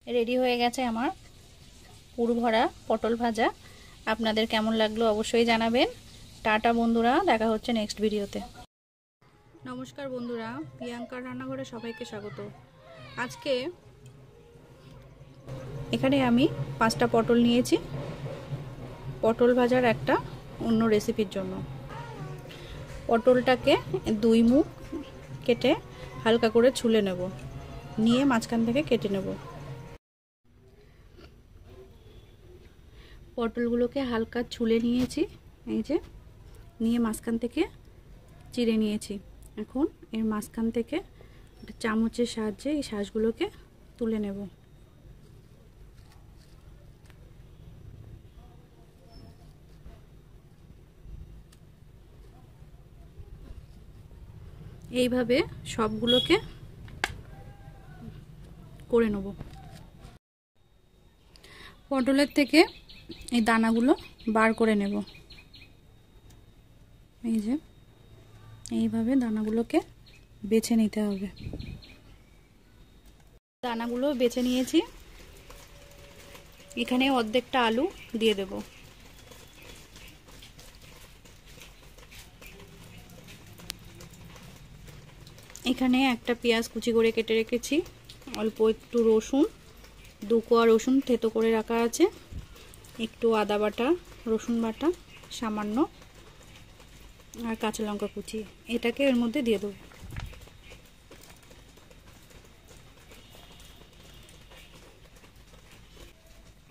Ready হয়ে গেছে আমার পুর ভরা পটল ভাজা। আপনাদের কেমন লাগলো অবশ্যই জানাবেন। টাটা বন্ধুরা, দেখা হচ্ছে নেক্সট ভিডিওতে। নমস্কার বন্ধুরা, প্রিয়াঙ্কার রান্নাঘরে সবাইকে স্বাগত। আজকে এখানে আমি 5টা পটল নিয়েছি পটল ভাজার একটা অন্য রেসিপির জন্য। পটলটাকে 2 মুখ কেটে হালকা করে ছুলে নেব, নিয়ে মাঝখান থেকে কেটে নেব। পটলগুলোকে হালকা ছুলে নিয়েছি, এই যে নিয়ে মাঝখান থেকে চিড়ে নিয়েছি। এখন এর মাঝখান থেকে একটা চামচের সাহায্যে এই শাঁসগুলোকে তুলে নেব। এইভাবে সবগুলোকে করে নেব। পটলের থেকে এই দানাগুলো বার করে নেব। এই যে এইভাবে দানাগুলোকে বেছে নিতে হবে। দানাগুলো বেছে নিয়েছি। এখানে অর্ধেকটা আলু দিয়ে দেব। এখানে একটা পেঁয়াজ কুচি করে কেটে রেখেছি, অল্প একটু রসুন, 2 কোয়া রসুন থেতো করে রাখা আছে, একটু আদা বাটা, রসুন বাটা সামান্য, আর কাঁচা লঙ্কা কুচি। এটাকে এর মধ্যে দিয়ে দেব।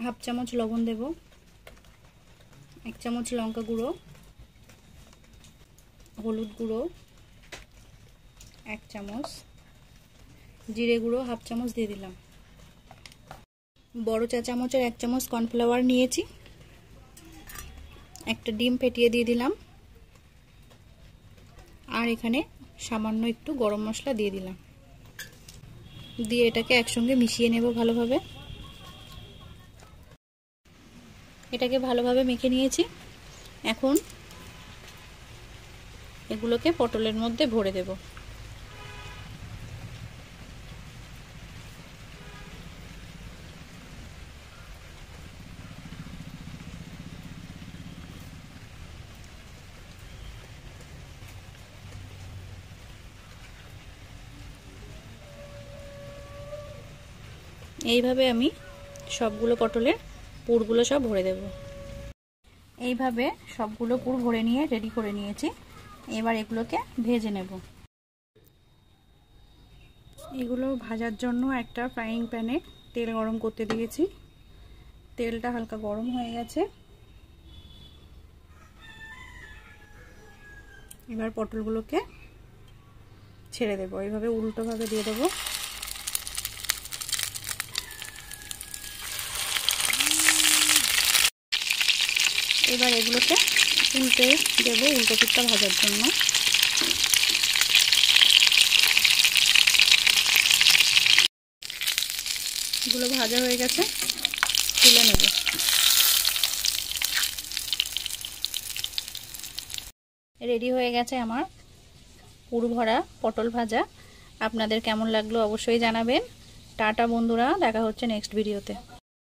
হাফ চামচ লবণ দেব, 1 চামচ লঙ্কা গুঁড়ো, হলুদ গুঁড়ো 1 চামচ, জিরে গুঁড়ো হাফ চামচ দিয়ে দিলাম। বড় চা চামচের 1 চামচ কর্নফ্লাওয়ার নিয়েছি, একটা ডিম ফেটিয়ে দিয়ে দিলাম, আর এখানে সামান্য একটু গরম মশলা দিয়ে দিলাম। দিয়ে এটাকে একসঙ্গে মিশিয়ে নেব ভালোভাবে। এটাকে ভালোভাবে মেখে নিয়েছি। এখন এগুলোকে পটলের মধ্যে ভরে দেব। এইভাবে আমি সবগুলো পটলের পুরগুলো সব ভরে দেব। এইভাবে সবগুলো পুর ভরে নিয়ে রেডি করে নিয়েছি। এবার এগুলোকে ভেজে নেব। এগুলো ভাজার জন্য একটা ফ্রাইং প্যানে তেল গরম করতে দিয়েছি। তেলটা হালকা গরম হয়ে গেছে। এবার পটলগুলোকে ছেড়ে দেব, এইভাবে উল্টোভাবে দিয়ে দেব। এবার এগুলোকে উল্টে দেব উল্টো পিঠটা ভাজার জন্য। এগুলো ভাজা হয়ে গেছে, তুলে নেব। রেডি হয়ে গেছে আমার পুর ভরা পটল ভাজা। আপনাদের কেমন লাগলো অবশ্যই জানাবেন। টাটা বন্ধুরা, দেখা হচ্ছে নেক্সট ভিডিওতে।